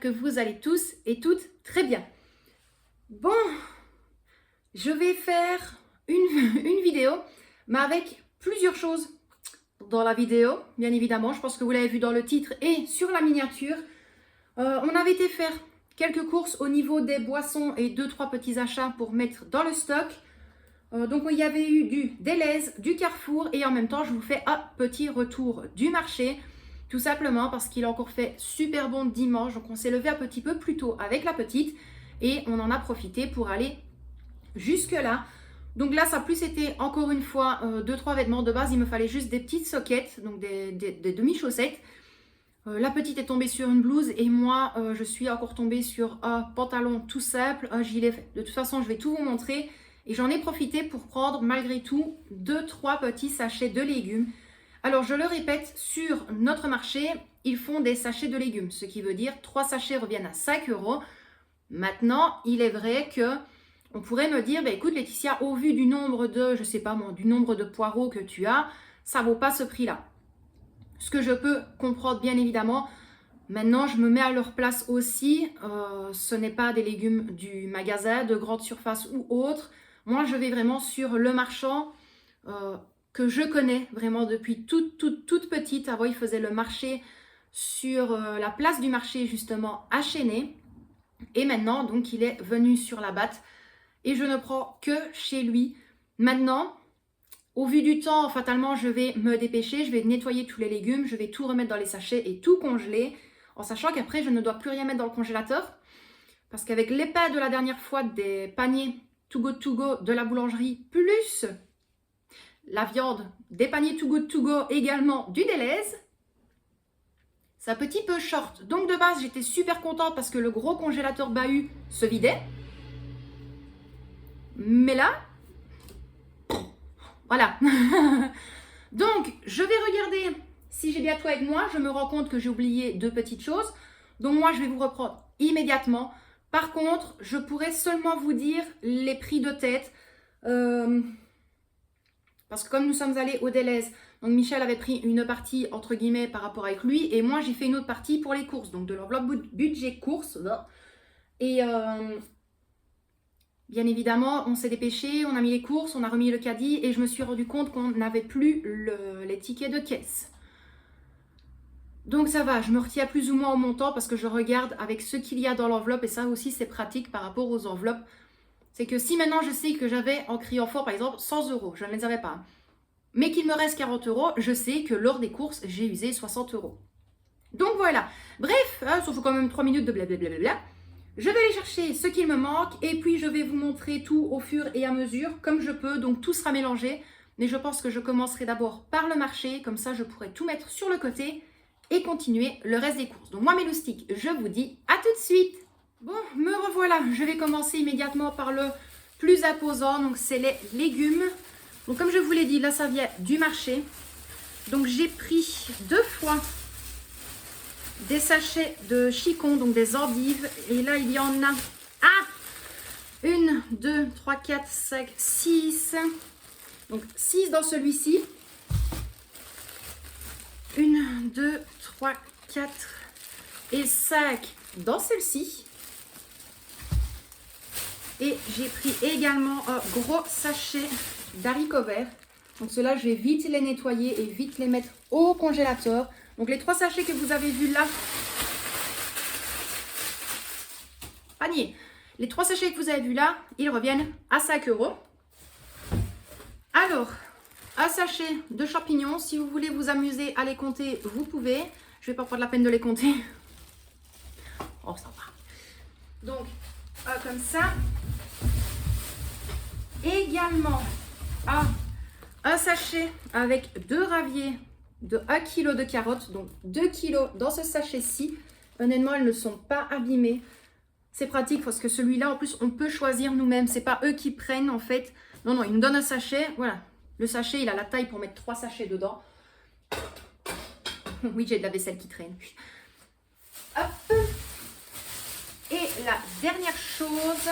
que vous allez tous et toutes très bien. Bon, je vais faire une vidéo, mais avec plusieurs choses dans la vidéo, bien évidemment. Je pense que vous l'avez vu dans le titre et sur la miniature. On avait été faire quelques courses au niveau des boissons et 2-3 petits achats pour mettre dans le stock. Donc il y avait eu du Delhaize, du Carrefour et en même temps je vous fais un petit retour du marché. Tout simplement parce qu'il a encore fait super bon dimanche. Donc on s'est levé un petit peu plus tôt avec la petite et on en a profité pour aller jusque là. Donc là ça a plus été encore une fois 2-3 vêtements de base. Il me fallait juste des petites soquettes, donc des demi-chaussettes. La petite est tombée sur une blouse et moi je suis encore tombée sur un pantalon tout simple, un gilet. De toute façon je vais tout vous montrer. Et j'en ai profité pour prendre malgré tout 2-3 petits sachets de légumes. Alors je le répète, sur notre marché, ils font des sachets de légumes. Ce qui veut dire 3 sachets reviennent à 5 €. Maintenant, il est vrai que on pourrait me dire, bah, écoute Laetitia, au vu du nombre de, je sais pas moi, du nombre de poireaux que tu as, ça vaut pas ce prix-là. Ce que je peux comprendre bien évidemment. Maintenant, je me mets à leur place aussi. Ce n'est pas des légumes du magasin, de grande surface ou autre. Moi, je vais vraiment sur le marchand que je connais vraiment depuis toute petite. Avant, il faisait le marché sur la place du marché justement à Chênay. Et maintenant, donc, il est venu sur la Batte. Et je ne prends que chez lui. Maintenant, au vu du temps, fatalement, je vais me dépêcher. Je vais nettoyer tous les légumes. Je vais tout remettre dans les sachets et tout congeler. En sachant qu'après, je ne dois plus rien mettre dans le congélateur. Parce qu'avec l'épais de la dernière fois des paniers Too Good To Go de la boulangerie, plus la viande des paniers Too Good To Go également du Delhaize, c'est un petit peu short. Donc de base, j'étais super contente parce que le gros congélateur bahut se vidait. Mais là, voilà. Donc, je vais regarder si j'ai bien tout avec moi. Je me rends compte que j'ai oublié 2 petites choses. Donc moi, je vais vous reprendre immédiatement. Par contre, je pourrais seulement vous dire les prix de tête. Parce que comme nous sommes allés au Delhaize, donc Michel avait pris une partie entre guillemets par rapport avec lui. Et moi, j'ai fait une autre partie pour les courses. Donc de l'enveloppe budget courses. Et bien évidemment, on s'est dépêché, on a mis les courses, on a remis le caddie. Et je me suis rendu compte qu'on n'avait plus les tickets de caisse. Donc ça va, je me retiens plus ou moins au montant parce que je regarde avec ce qu'il y a dans l'enveloppe et ça aussi c'est pratique par rapport aux enveloppes. C'est que si maintenant je sais que j'avais en criant fort par exemple 100 €, je ne les avais pas, mais qu'il me reste 40 €, je sais que lors des courses j'ai usé 60 €. Donc voilà, bref, hein, ça fait quand même 3 minutes de blablabla. Je vais aller chercher ce qu'il me manque et puis je vais vous montrer tout au fur et à mesure comme je peux, donc tout sera mélangé. Mais je pense que je commencerai d'abord par le marché, comme ça je pourrai tout mettre sur le côté et continuer le reste des courses. Donc moi mes loustiques, je vous dis à tout de suite. Bon, me revoilà, je vais commencer immédiatement par le plus imposant, donc c'est les légumes. Donc comme je vous l'ai dit, là ça vient du marché. Donc j'ai pris 2 fois des sachets de chicon, donc des endives. Et là il y en a 1, 2, 3, 4, 5, 6. Donc 6 dans celui-ci. 1, 2, 3, 4 et 5 dans celle-ci. Et j'ai pris également un gros sachet d'haricots verts. Donc ceux-là, je vais vite les nettoyer et vite les mettre au congélateur. Donc les 3 sachets que vous avez vus là, panier. Les 3 sachets que vous avez vus là, ils reviennent à 5 €. Alors, un sachet de champignons, si vous voulez vous amuser à les compter, vous pouvez. Je ne vais pas prendre la peine de les compter. Oh, ça va. Donc, comme ça. Également, un sachet avec 2 raviers de 1 kg de carottes. Donc, 2 kg dans ce sachet-ci. Honnêtement, elles ne sont pas abîmées. C'est pratique parce que celui-là, en plus, on peut choisir nous-mêmes. Ce n'est pas eux qui prennent, en fait. Non, non, ils nous donnent un sachet. Voilà. Le sachet, il a la taille pour mettre 3 sachets dedans. Oui, j'ai de la vaisselle qui traîne. Hop. Et la dernière chose,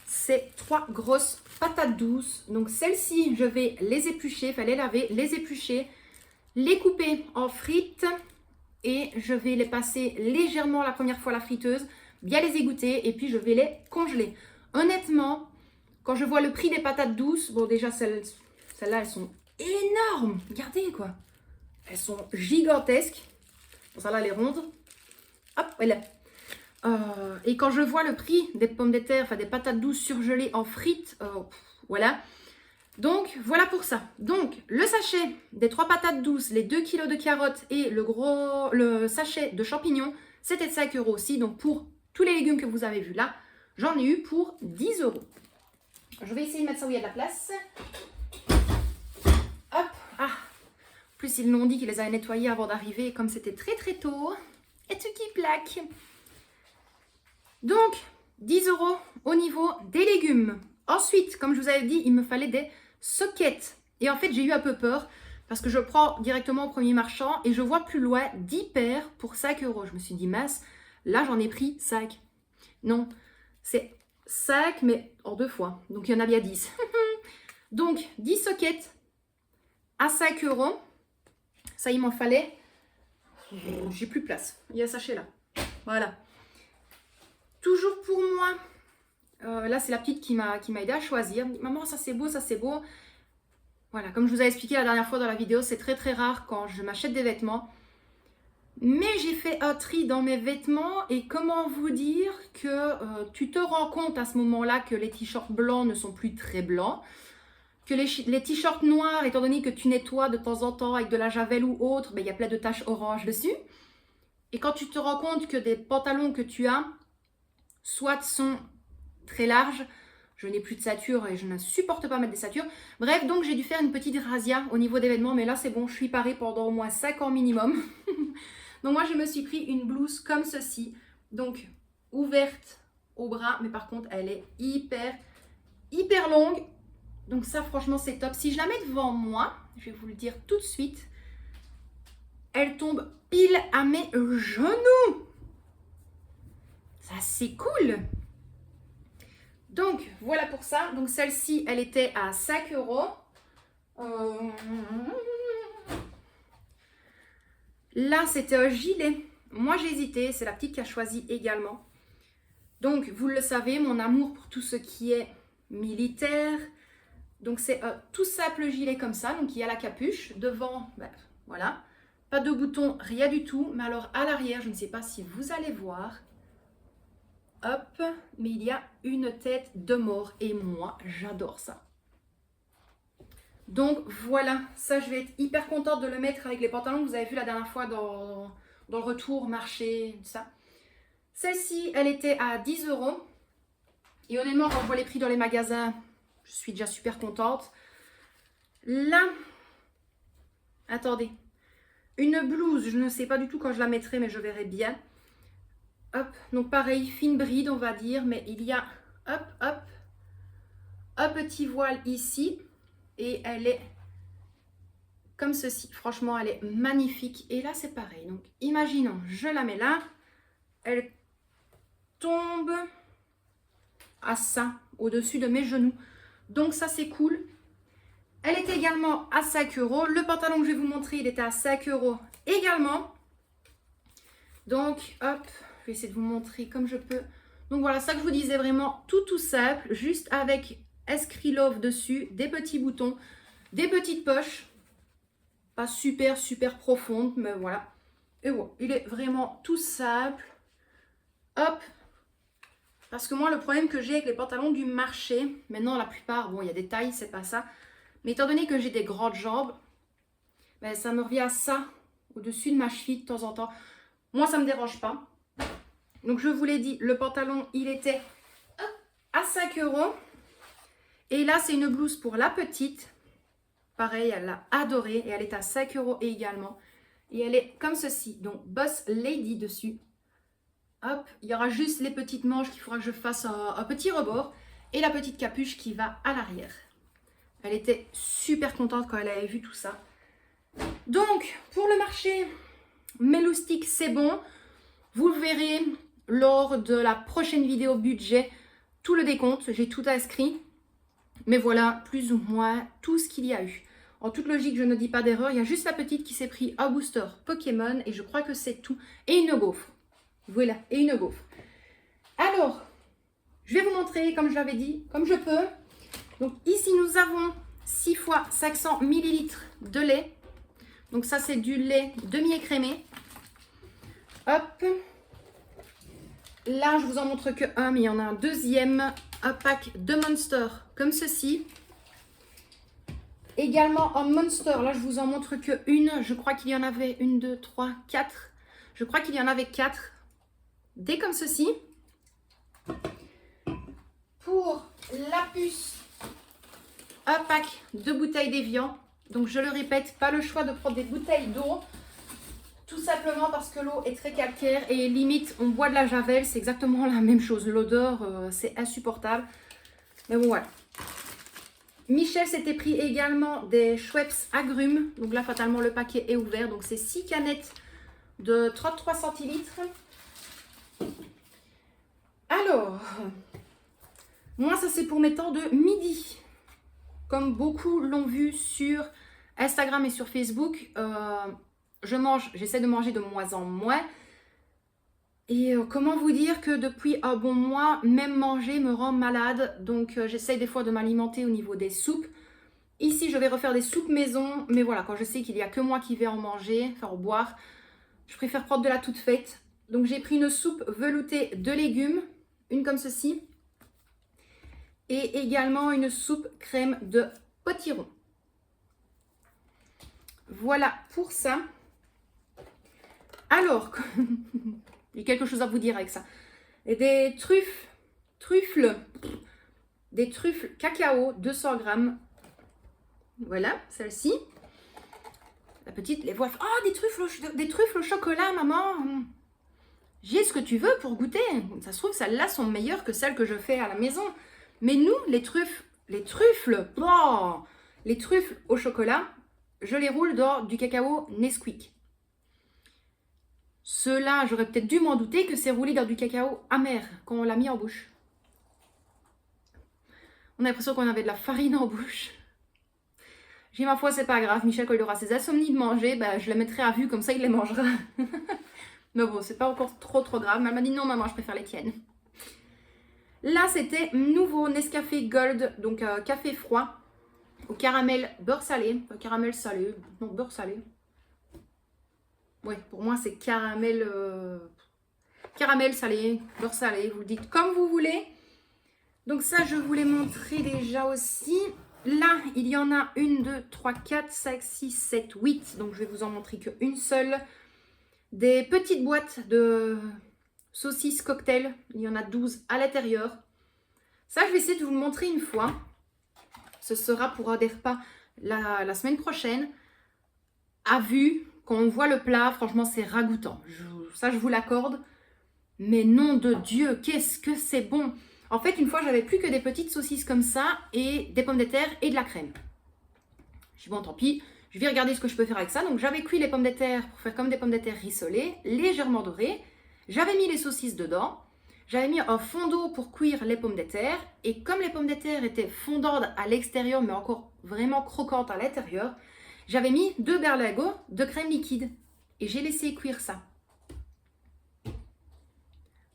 c'est 3 grosses patates douces. Donc celles-ci, je vais les éplucher, enfin les laver, les éplucher, les couper en frites et je vais les passer légèrement la première fois à la friteuse, bien les égoutter et puis je vais les congeler. Honnêtement, quand je vois le prix des patates douces, bon déjà celles-là elles sont énormes, regardez quoi. Elles sont gigantesques. Bon, ça là, les rondes. Hop, elle est. Et quand je vois le prix des pommes de terre, enfin des patates douces surgelées en frites, voilà. Donc, voilà pour ça. Donc, le sachet des 3 patates douces, les 2 kilos de carottes et le sachet de champignons, c'était de 5 € aussi. Donc, pour tous les légumes que vous avez vus là, j'en ai eu pour 10 €. Je vais essayer de mettre ça où il y a de la place. Hop, ah. Plus, ils m'ont dit qu'ils les avaient nettoyés avant d'arriver, comme c'était très très tôt. Et tout qui plaque. Donc, 10 € au niveau des légumes. Ensuite, comme je vous avais dit, il me fallait des sockets. Et en fait, j'ai eu un peu peur parce que je prends directement au premier marchand et je vois plus loin 10 paires pour 5 €. Je me suis dit, mince, là j'en ai pris 5. Non, c'est 5 mais en 2 fois. Donc, il y en a bien 10. Donc, 10 sockets à 5 €. Ça, il m'en fallait. J'ai plus de place. Il y a un sachet là. Voilà. Toujours pour moi. Là, c'est la petite qui m'a aidé à choisir. Maman, ça c'est beau, ça c'est beau. Voilà, comme je vous ai expliqué la dernière fois dans la vidéo, c'est très très rare quand je m'achète des vêtements. Mais j'ai fait un tri dans mes vêtements et comment vous dire que tu te rends compte à ce moment-là que les t-shirts blancs ne sont plus très blancs. Que les t-shirts noirs, étant donné que tu nettoies de temps en temps avec de la javel ou autre, ben, il y a plein de taches oranges dessus. Et quand tu te rends compte que des pantalons que tu as, soit sont très larges, je n'ai plus de ceinture et je ne supporte pas mettre des ceintures. Bref, donc j'ai dû faire une petite razzia au niveau des vêtements, mais là c'est bon, je suis parée pendant au moins 5 ans minimum. Donc moi je me suis pris une blouse comme ceci, donc ouverte au bras, mais par contre elle est hyper longue. Donc ça franchement c'est top. Si je la mets devant moi, je vais vous le dire tout de suite, elle tombe pile à mes genoux. Ça c'est cool. Donc voilà pour ça. Donc celle-ci elle était à 5 €. Là c'était un gilet. Moi j'ai hésité, c'est la petite qui a choisi également. Donc vous le savez, mon amour pour tout ce qui est militaire. Donc c'est un tout simple gilet comme ça, donc il y a la capuche, devant, ben, voilà, pas de bouton, rien du tout, mais alors à l'arrière, je ne sais pas si vous allez voir, hop, mais il y a une tête de mort et moi j'adore ça. Donc voilà, ça je vais être hyper contente de le mettre avec les pantalons que vous avez vu la dernière fois dans le retour marché, tout ça. Celle-ci, elle était à 10 € et honnêtement quand je vois les prix dans les magasins, je suis déjà super contente. Là, attendez, une blouse, je ne sais pas du tout quand je la mettrai, mais je verrai bien. Hop, donc pareil, fine bride, on va dire, mais il y a, hop, un petit voile ici. Et elle est comme ceci. Franchement, elle est magnifique. Et là, c'est pareil. Donc, imaginons, je la mets là. Elle tombe à ça, au-dessus de mes genoux. Donc ça c'est cool. Elle était également à 5 €. Le pantalon que je vais vous montrer, il était à 5 € également. Donc hop, je vais essayer de vous montrer comme je peux. Donc voilà, ça que je vous disais, vraiment tout simple, juste avec Escrit Love dessus, des petits boutons, des petites poches. Pas super profondes, mais voilà. Et voilà, il est vraiment tout simple. Hop. Parce que moi, le problème que j'ai avec les pantalons du marché, maintenant la plupart, bon, il y a des tailles, c'est pas ça. Mais étant donné que j'ai des grandes jambes, ben, ça me revient à ça, au-dessus de ma cheville de temps en temps. Moi, ça me dérange pas. Donc, je vous l'ai dit, le pantalon, il était à 5 €. Et là, c'est une blouse pour la petite. Pareil, elle l'a adorée et elle est à 5 € également. Et elle est comme ceci, donc Boss Lady dessus. Hop, il y aura juste les petites manches qu'il faudra que je fasse un petit rebord. Et la petite capuche qui va à l'arrière. Elle était super contente quand elle avait vu tout ça. Donc, pour le marché, mes loustiques, c'est bon. Vous le verrez lors de la prochaine vidéo budget. Tout le décompte, j'ai tout inscrit. Mais voilà, plus ou moins, tout ce qu'il y a eu. En toute logique, je ne dis pas d'erreur. Il y a juste la petite qui s'est pris un booster Pokémon et je crois que c'est tout. Et une gaufre. Voilà, et une gaufre. Alors, je vais vous montrer, comme je l'avais dit, comme je peux. Donc ici, nous avons 6 fois 500 ml de lait. Donc ça, c'est du lait demi-écrémé. Hop. Là, je vous en montre que un, mais il y en a un deuxième. Un pack de Monster, comme ceci. Également un Monster. Là, je vous en montre que une. Je crois qu'il y en avait 1, 2, 3, 4. Je crois qu'il y en avait 4. Des comme ceci. Pour la puce, un pack de bouteilles d'Evian. Donc, je le répète, pas le choix de prendre des bouteilles d'eau. Tout simplement parce que l'eau est très calcaire et limite, on boit de la javel. C'est exactement la même chose. L'odeur, c'est insupportable. Mais bon, voilà. Michel s'était pris également des Schweppes agrumes. Donc là, fatalement, le paquet est ouvert. Donc, c'est 6 canettes de 33 centilitres. Alors, moi, ça, c'est pour mes temps de midi. Comme beaucoup l'ont vu sur Instagram et sur Facebook, j'essaie de manger de moins en moins. Et comment vous dire que depuis un bon mois, même manger me rend malade. Donc j'essaie des fois de m'alimenter au niveau des soupes. Ici, je vais refaire des soupes maison. Mais voilà, quand je sais qu'il n'y a que moi qui vais en manger, enfin en boire, je préfère prendre de la toute faite. Donc j'ai pris une soupe veloutée de légumes, une comme ceci. Et également une soupe crème de potiron. Voilà pour ça. Alors, j'ai quelque chose à vous dire avec ça. Et des des truffes cacao, 200 grammes. Voilà, celle-ci. La petite, les voix. Oh, des truffes au chocolat, maman. J'ai ce que tu veux pour goûter. Ça se trouve, celles-là sont meilleures que celles que je fais à la maison. Mais nous, les truffles au chocolat, je les roule dans du cacao Nesquik. Ceux-là, j'aurais peut-être dû m'en douter que c'est roulé dans du cacao amer quand on l'a mis en bouche. On a l'impression qu'on avait de la farine en bouche. J'ai dit, ma foi, c'est pas grave. Michel, quand il aura ses insomnies de manger, je les mettrai à vue, comme ça il les mangera. Mais bon, c'est pas encore trop grave. Mais elle m'a dit, non maman, je préfère les tiennes. Là, c'était nouveau Nescafé Gold, donc café froid au caramel beurre salé. Caramel salé, non, beurre salé. Ouais, pour moi, c'est caramel salé, beurre salé. Vous le dites comme vous voulez. Donc ça, je vous l'ai montré déjà aussi. Là, il y en a 1, 2, 3, 4, 5, 6, 7, 8. Donc, je vais vous en montrer qu'une seule. Des petites boîtes de saucisses cocktail. Il y en a 12 à l'intérieur. Ça, je vais essayer de vous le montrer une fois. Ce sera pour des repas la semaine prochaine. À vue, quand on voit le plat, franchement, c'est ragoûtant. Ça, je vous l'accorde. Mais nom de Dieu, qu'est-ce que c'est bon! En fait, une fois, j'avais plus que des petites saucisses comme ça et des pommes de terre et de la crème. Je dis bon, tant pis, je vais regarder ce que je peux faire avec ça. Donc, j'avais cuit les pommes de terre pour faire comme des pommes de terre rissolées, légèrement dorées. J'avais mis les saucisses dedans. J'avais mis un fond d'eau pour cuire les pommes de terre. Et comme les pommes de terre étaient fondantes à l'extérieur, mais encore vraiment croquantes à l'intérieur, j'avais mis 2 berlingots de crème liquide. Et j'ai laissé cuire ça.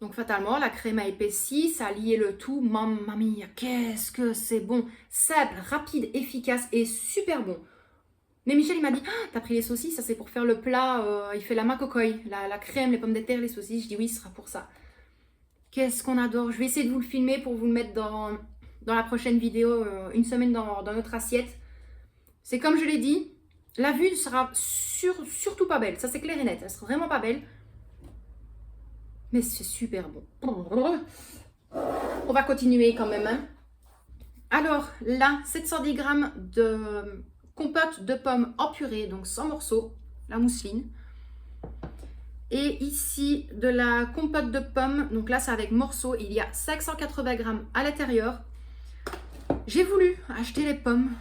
Donc fatalement, la crème a épaissi, ça a lié le tout. Mamma mia, qu'est-ce que c'est bon! Simple, rapide, efficace et super bon. Mais Michel, il m'a dit, ah, t'as pris les saucisses, ça c'est pour faire le plat, il fait la macocoy, la crème, les pommes de terre, les saucisses. Je dis oui, ce sera pour ça. Qu'est-ce qu'on adore! Je vais essayer de vous le filmer pour vous le mettre dans la prochaine vidéo, une semaine dans notre assiette. C'est comme je l'ai dit, la vue sera surtout pas belle, ça c'est clair et net, elle sera vraiment pas belle. Mais c'est super bon. On va continuer quand même. Hein. Alors là, 710 grammes de compote de pommes en purée, donc sans morceaux, la mousseline. Et ici, de la compote de pommes, donc là c'est avec morceaux, il y a 580 grammes à l'intérieur. J'ai voulu acheter les pommes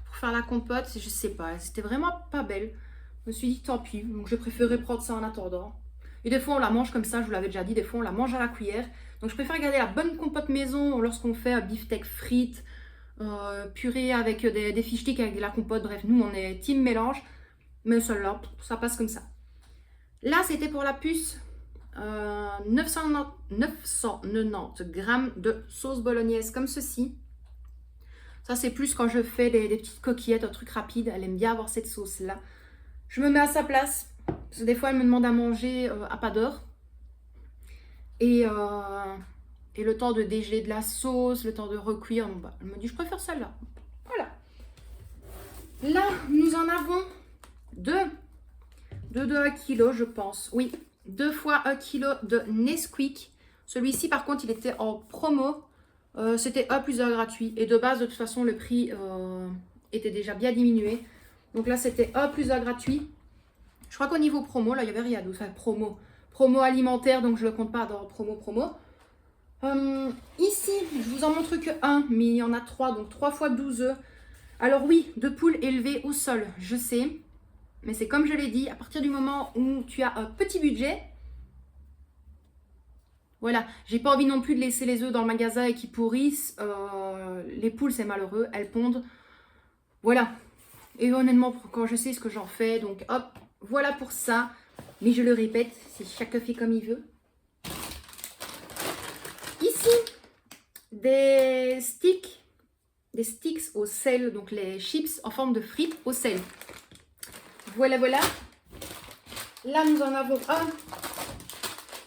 pour faire la compote, je sais pas, c'était vraiment pas belle. Je me suis dit tant pis, donc j'ai préféré prendre ça en attendant. Et des fois, on la mange comme ça, je vous l'avais déjà dit, des fois, on la mange à la cuillère. Donc, je préfère garder la bonne compote maison lorsqu'on fait un beefsteak frites, purée avec des fish sticks avec de la compote. Bref, nous, on est team mélange. Mais celle-là, ça passe comme ça. Là, c'était pour la puce. 990 grammes de sauce bolognaise comme ceci. Ça, c'est plus quand je fais des petites coquillettes, un truc rapide. Elle aime bien avoir cette sauce-là. Je me mets à sa place. Parce que des fois, elle me demande à manger à pas d'heure. Et le temps de dégeler de la sauce, le temps de recuire. Donc, bah, elle me dit, je préfère celle-là. Voilà. Là, nous en avons deux. De 1 kg, je pense. Oui, 2 fois 1 kg de Nesquik. Celui-ci, par contre, il était en promo. C'était 1 plus 1 gratuit. Et de base, de toute façon, le prix était déjà bien diminué. Donc là, c'était 1 plus 1 gratuit. Je crois qu'au niveau promo, là, il n'y avait rien d'autre. Enfin, promo alimentaire, donc je ne le compte pas dans promo. Ici, je vous en montre que un, mais il y en a 3. Donc 3 fois 12 œufs. Alors oui, de poules élevées au sol, je sais. Mais c'est comme je l'ai dit, à partir du moment où tu as un petit budget, voilà, j'ai pas envie non plus de laisser les œufs dans le magasin et qu'ils pourrissent. Les poules, c'est malheureux, elles pondent. Voilà. Et honnêtement, quand je sais ce que j'en fais, donc hop, voilà pour ça. Mais je le répète, c'est chacun fait comme il veut. Ici, des sticks au sel, donc les chips en forme de frites au sel. Voilà, voilà. Là, nous en avons 1,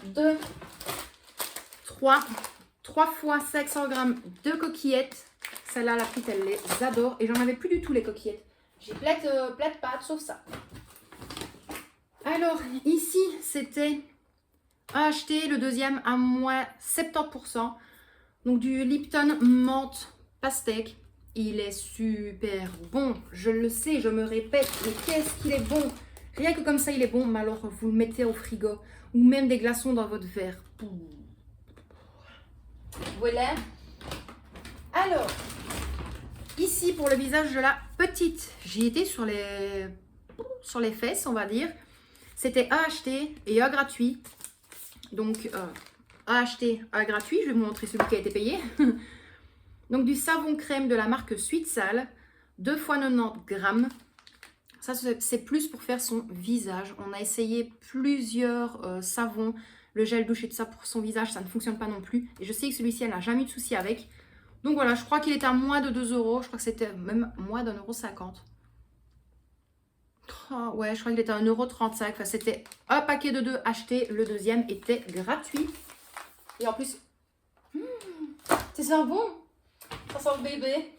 2, 3 fois 500 grammes de coquillettes. Celle-là, la petite, elle les adore. Et j'en avais plus du tout, les coquillettes. J'ai plein de pâtes, sauf ça. Alors, ici, c'était acheté le deuxième à moins 70%. Donc, du Lipton menthe pastèque. Il est super bon. Je le sais, je me répète. Mais qu'est-ce qu'il est bon! Rien que comme ça, il est bon. Mais alors, vous le mettez au frigo. Ou même des glaçons dans votre verre. Voilà. Alors, ici, pour le visage de la petite, j'ai été sur les fesses, on va dire. C'était à acheter et à gratuit. Donc, à acheter, à gratuit. Je vais vous montrer celui qui a été payé. Donc, du savon crème de la marque Sweet Sal, 2 fois 90 grammes. Ça, c'est plus pour faire son visage. On a essayé plusieurs savons, le gel douche et tout ça pour son visage. Ça ne fonctionne pas non plus. Et je sais que celui-ci, elle n'a jamais eu de souci avec. Donc voilà, je crois qu'il était à moins de 2 euros. Je crois que c'était même moins d'1,50 €. Oh, ouais, je crois qu'il était à 1,35 €. Enfin, c'était un paquet de 2 acheté. Le deuxième était gratuit. Et en plus, c'est ça bon. Ça sent le bébé.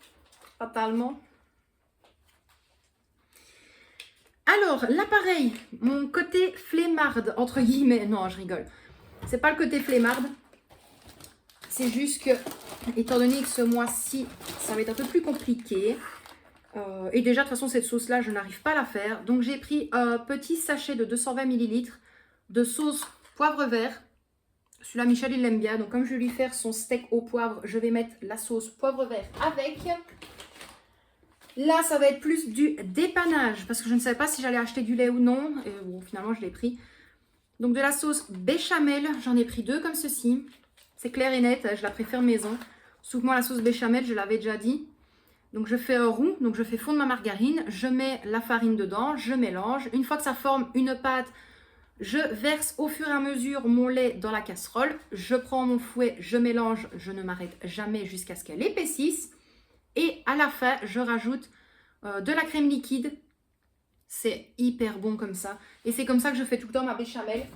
Totalement. Alors, l'appareil, mon côté flemmarde, entre guillemets. Non, je rigole. C'est pas le côté flemmarde. C'est juste que, étant donné que ce mois-ci, ça va être un peu plus compliqué. Et déjà, de toute façon, cette sauce-là, je n'arrive pas à la faire. Donc, j'ai pris un petit sachet de 220 ml de sauce poivre vert. Celui-là, Michel, il l'aime bien. Donc, comme je vais lui faire son steak au poivre, je vais mettre la sauce poivre vert avec. Là, ça va être plus du dépannage. Parce que je ne savais pas si j'allais acheter du lait ou non. Et bon, finalement, je l'ai pris. Donc, de la sauce béchamel. J'en ai pris 2 comme ceci. C'est clair et net. Je la préfère maison. Souvent, la sauce béchamel, je l'avais déjà dit. Donc, je fais un roux. Donc, je fais fondre ma margarine. Je mets la farine dedans. Je mélange. Une fois que ça forme une pâte, je verse au fur et à mesure mon lait dans la casserole. Je prends mon fouet. Je mélange. Je ne m'arrête jamais jusqu'à ce qu'elle épaississe. Et à la fin, je rajoute de la crème liquide. C'est hyper bon comme ça. Et c'est comme ça que je fais tout le temps ma béchamel.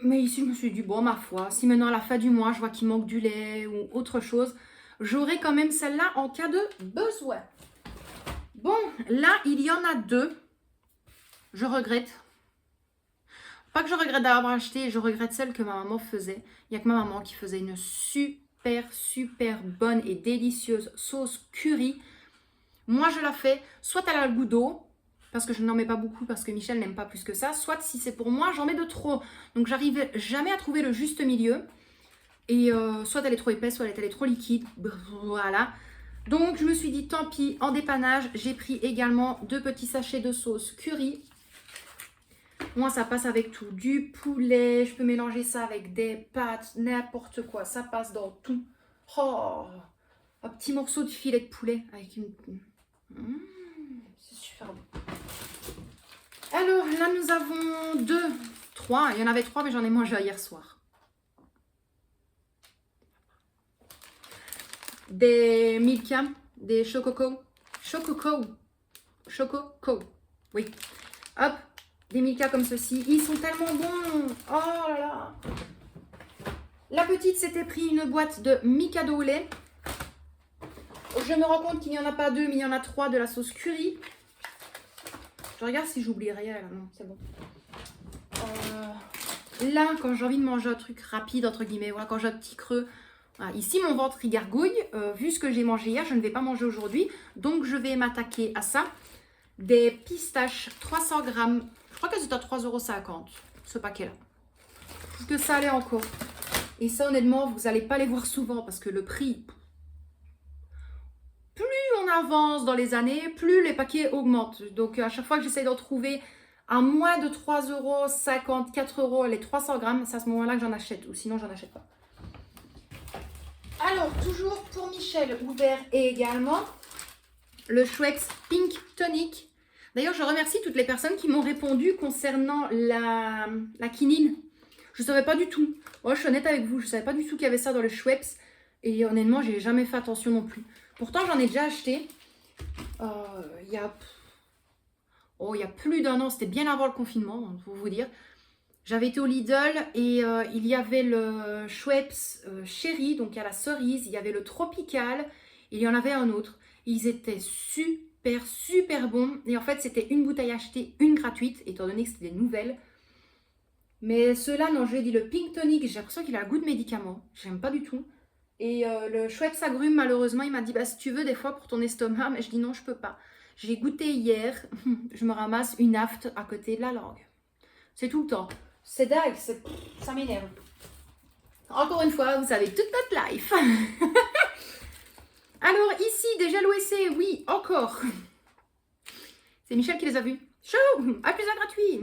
Mais ici, je me suis dit, bon, ma foi, si maintenant à la fin du mois, je vois qu'il manque du lait ou autre chose, j'aurai quand même celle-là en cas de besoin. Bon, là, il y en a 2. Je regrette. Pas que je regrette d'avoir acheté, je regrette celle que ma maman faisait. Il n'y a que ma maman qui faisait une super bonne et délicieuse sauce curry. Moi, je la fais soit à la goutte d'eau, parce que je n'en mets pas beaucoup, parce que Michel n'aime pas plus que ça, soit si c'est pour moi, j'en mets de trop. Donc, j'arrive jamais à trouver le juste milieu. Et soit elle est trop épaisse, soit elle est trop liquide. Voilà. Donc, je me suis dit, tant pis, en dépannage, j'ai pris également 2 petits sachets de sauce curry. Moi, ça passe avec tout. Du poulet, je peux mélanger ça avec des pâtes, n'importe quoi. Ça passe dans tout. Oh, un petit morceau de filet de poulet avec une... c'est super bon. Alors là, nous avons 2, 3. Il y en avait 3, mais j'en ai mangé hier soir. Des Milka, des Chococo. Oui. Hop, des Milka comme ceci. Ils sont tellement bons. Oh là là. La petite s'était pris une boîte de Mikado au lait. Je me rends compte qu'il n'y en a pas 2, mais il y en a 3 de la sauce curry. Je regarde si j'oublie rien. Là. Non, c'est bon. Là, quand j'ai envie de manger un truc rapide, entre guillemets, voilà, quand j'ai un petit creux. Voilà, ici, mon ventre il gargouille. Vu ce que j'ai mangé hier, je ne vais pas manger aujourd'hui. Donc, je vais m'attaquer à ça. Des pistaches, 300 grammes. Je crois qu'elles étaient à 3,50 €, ce paquet-là. Je trouve que ça allait encore. Et ça, honnêtement, vous n'allez pas les voir souvent parce que le prix... Plus on avance dans les années, plus les paquets augmentent. Donc, à chaque fois que j'essaie d'en trouver à moins de 3,50 €, 4 € les 300 grammes, c'est à ce moment-là que j'en achète. Ou sinon, j'en achète pas. Alors, toujours pour Michel, ouvert également, le Schweppes Pink Tonic. D'ailleurs, je remercie toutes les personnes qui m'ont répondu concernant la quinine. Je ne savais pas du tout. Moi, je suis honnête avec vous, je ne savais pas du tout qu'il y avait ça dans le Schweppes. Et honnêtement, j'ai jamais fait attention non plus. Pourtant, j'en ai déjà acheté. Il y a plus d'1 an, c'était bien avant le confinement, pour vous dire. J'avais été au Lidl et il y avait le Schweppes Cherry, donc à la cerise. Il y avait le Tropical. Il y en avait un autre. Ils étaient super bons. Et en fait, c'était une bouteille achetée, une gratuite, étant donné que c'était des nouvelles. Mais ceux-là, non, je lui ai dit le Pink Tonic, j'ai l'impression qu'il a un goût de médicament. J'aime pas du tout. Et le Schweppes Agrumes, malheureusement, il m'a dit, bah, si tu veux, des fois, pour ton estomac. Mais je dis non, je peux pas. J'ai goûté hier, je me ramasse une afte à côté de la langue. C'est tout le temps. C'est dingue, ça m'énerve. Encore une fois, vous savez, toute notre life. Alors, ici, des gels OSC, oui, encore. C'est Michel qui les a vus. Chaud, à plus gratuit.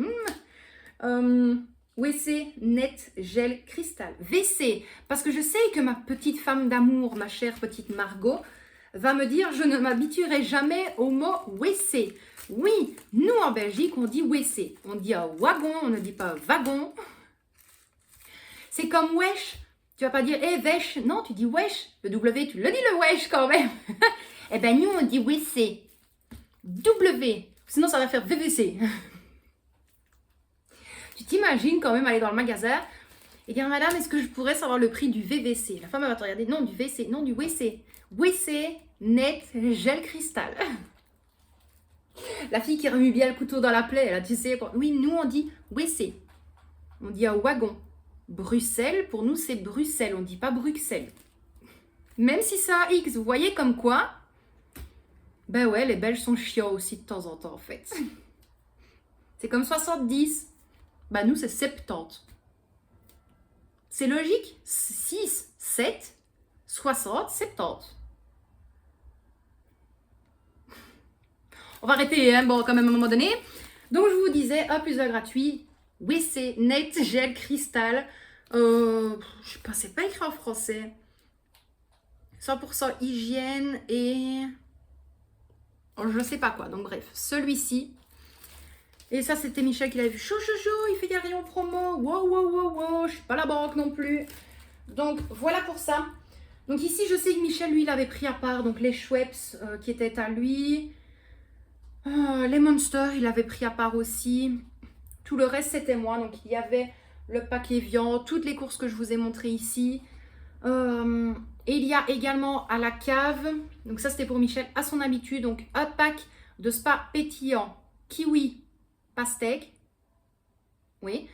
WC Net Gel Cristal. WC, parce que je sais que ma petite femme d'amour, ma chère petite Margot, va me dire, je ne m'habituerai jamais au mot WC. Oui, nous en Belgique, on dit WC. On dit wagon, on ne dit pas wagon. C'est comme wesh. Tu vas pas dire, eh, wesh. Non, tu dis wesh. Le W, tu le dis le wesh quand même. Eh ben, nous, on dit WC. W. Sinon, ça va faire VVC. Tu t'imagines quand même aller dans le magasin et dire, madame, est-ce que je pourrais savoir le prix du VVC? La femme, elle va te regarder, non, du WC, non, du WC. WC Net Gel Cristal. La fille qui remue bien le couteau dans la plaie, là, tu sais. Oui, nous, on dit WC. On dit un wagon. Bruxelles, pour nous, c'est Bruxelles. On ne dit pas Bruxelles. Même si ça a X, vous voyez comme quoi? Ben ouais, les Belges sont chiants aussi de temps en temps, en fait. C'est comme 70. Ben nous, c'est 70. C'est logique. 6, 7, 60, 70. On va arrêter, hein, bon, quand même, à un moment donné. Donc, je vous disais, un plus un gratuit. WC Net Gel Cristal. Je sais pas, c'est pas écrit en français. 100% hygiène et... je sais pas quoi. Donc, bref, celui-ci. Et ça, c'était Michel qui l'avait vu. Chou, il fait des rayons promo. Wow. Je suis pas la banque non plus. Donc, voilà pour ça. Donc, ici, je sais que Michel, lui, il avait pris à part. Donc, les Schweppes qui étaient à lui. Les Monsters, il avait pris à part aussi. Tout le reste, c'était moi. Donc, il y avait le paquet viande, toutes les courses que je vous ai montrées ici. Et il y a également à la cave, donc ça, c'était pour Michel, à son habitude, donc un pack de spa pétillant, kiwi, pastèque. Oui,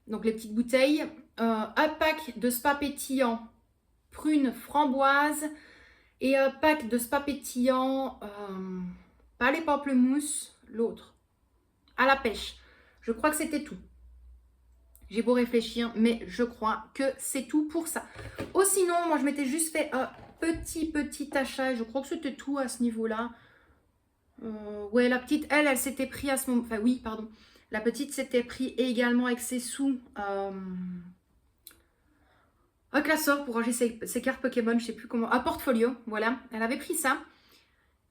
donc les petites bouteilles. Un pack de spa pétillant, prune, framboise. Et un pack de spa pétillant, pas les pamplemousses, l'autre, à la pêche. Je crois que c'était tout. J'ai beau réfléchir, mais je crois que c'est tout pour ça. Oh, sinon, moi, je m'étais juste fait un petit achat. Je crois que c'était tout à ce niveau-là. Ouais, la petite, elle s'était pris à ce moment... Enfin, oui, pardon. La petite s'était pris également avec ses sous. un classeur pour ranger ses cartes Pokémon, je sais plus comment, un portfolio, voilà, elle avait pris ça.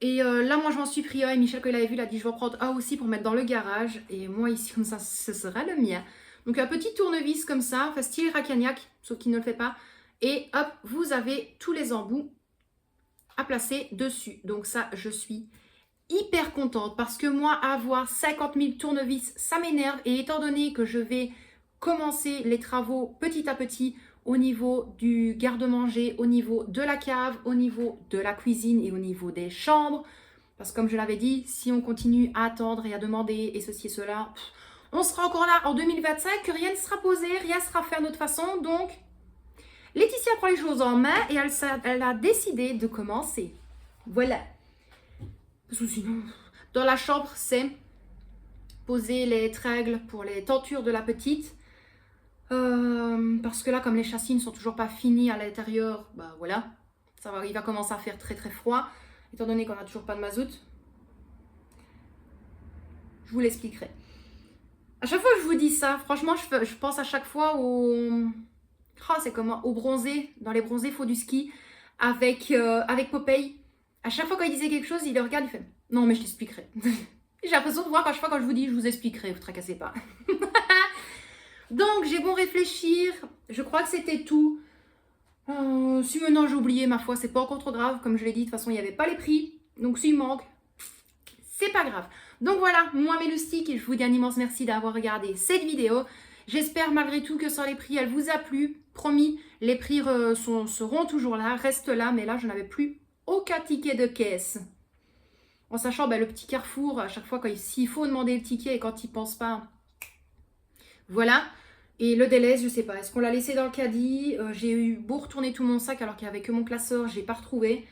Et là, moi, je m'en suis pris un, et Michel, quand il avait vu, il a dit, je vais en prendre un aussi pour mettre dans le garage, et moi, ici, comme ça, ce sera le mien. Donc, un petit tournevis comme ça, enfin, style Racaniac, sauf qu'il ne le fait pas, et hop, vous avez tous les embouts à placer dessus. Donc ça, je suis hyper contente parce que moi, avoir 50 000 tournevis, ça m'énerve. Et étant donné que je vais commencer les travaux petit à petit au niveau du garde-manger, au niveau de la cave, au niveau de la cuisine et au niveau des chambres, parce que comme je l'avais dit, si on continue à attendre et à demander et ceci et cela, on sera encore là en 2025, que rien ne sera posé, rien ne sera fait de toute façon. Donc, Laetitia prend les choses en main et elle a décidé de commencer. Voilà. Parce que sinon, dans la chambre, c'est poser les tringles pour les tentures de la petite. Parce que là, comme les châssis ne sont toujours pas finis à l'intérieur, bah voilà, il va commencer à faire très très froid, étant donné qu'on n'a toujours pas de mazout. Je vous l'expliquerai. À chaque fois que je vous dis ça, franchement, je pense à chaque fois au... Oh, c'est comment au bronzé, dans les bronzés faux du ski, avec Popeye. À chaque fois quand il disait quelque chose, il le regarde, il fait « Non, mais je t'expliquerai. » J'ai l'impression de voir quand je vous dis « Je vous expliquerai, vous tracassez pas. » Donc, j'ai bon réfléchir. Je crois que c'était tout. Si maintenant j'ai oublié, ma foi, c'est pas encore trop grave. Comme je l'ai dit, de toute façon, il n'y avait pas les prix. Donc, s'il manque, c'est pas grave. Donc voilà, moi, mes loustiques, je vous dis un immense merci d'avoir regardé cette vidéo. J'espère malgré tout que sur les prix, elle vous a plu. Promis, les prix seront toujours là, restent là, mais là, je n'avais plus aucun ticket de caisse. En sachant le petit Carrefour, à chaque fois, s'il faut demander le ticket et quand il ne pense pas, voilà. Et le délai, je ne sais pas, est-ce qu'on l'a laissé dans le caddie? J'ai eu beau retourner tout mon sac alors qu'il n'y avait que mon classeur, je n'ai pas retrouvé.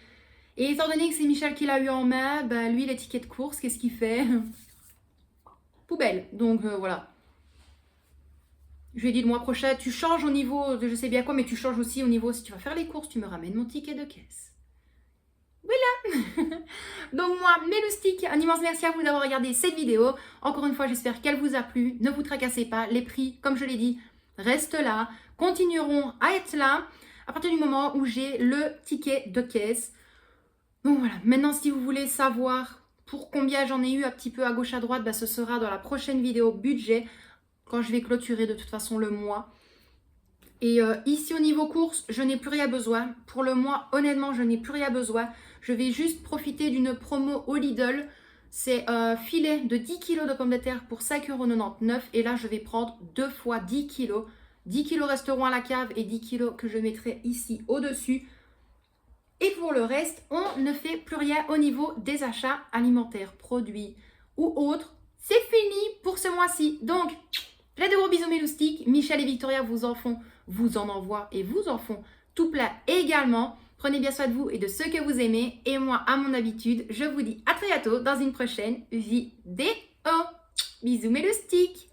Et étant donné que c'est Michel qui l'a eu en main, lui, les tickets de course, qu'est-ce qu'il fait? Poubelle. Donc voilà. Je lui ai dit le mois prochain, tu changes au niveau de je sais bien quoi, mais tu changes aussi au niveau, si tu vas faire les courses, tu me ramènes mon ticket de caisse. Voilà. Donc moi, mes loustiques, un immense merci à vous d'avoir regardé cette vidéo. Encore une fois, j'espère qu'elle vous a plu. Ne vous tracassez pas, les prix, comme je l'ai dit, restent là, continueront à être là à partir du moment où j'ai le ticket de caisse. Donc voilà, maintenant si vous voulez savoir pour combien j'en ai eu un petit peu à gauche à droite, ce sera dans la prochaine vidéo budget, quand je vais clôturer de toute façon le mois. Et ici au niveau course, je n'ai plus rien besoin. Pour le mois, honnêtement, je n'ai plus rien besoin. Je vais juste profiter d'une promo au Lidl. C'est un filet de 10 kg de pommes de terre pour 5,99 €. Et là, je vais prendre 2 fois 10 kg. 10 kg resteront à la cave et 10 kg que je mettrai ici au-dessus. Et pour le reste, on ne fait plus rien au niveau des achats alimentaires, produits ou autres. C'est fini pour ce mois-ci. Donc, plein de gros bisous mes loustiques. Michel et Victoria vous en envoient et vous en font tout plein également. Prenez bien soin de vous et de ceux que vous aimez. Et moi, à mon habitude, je vous dis à très bientôt dans une prochaine vidéo. Bisous mes loustiques.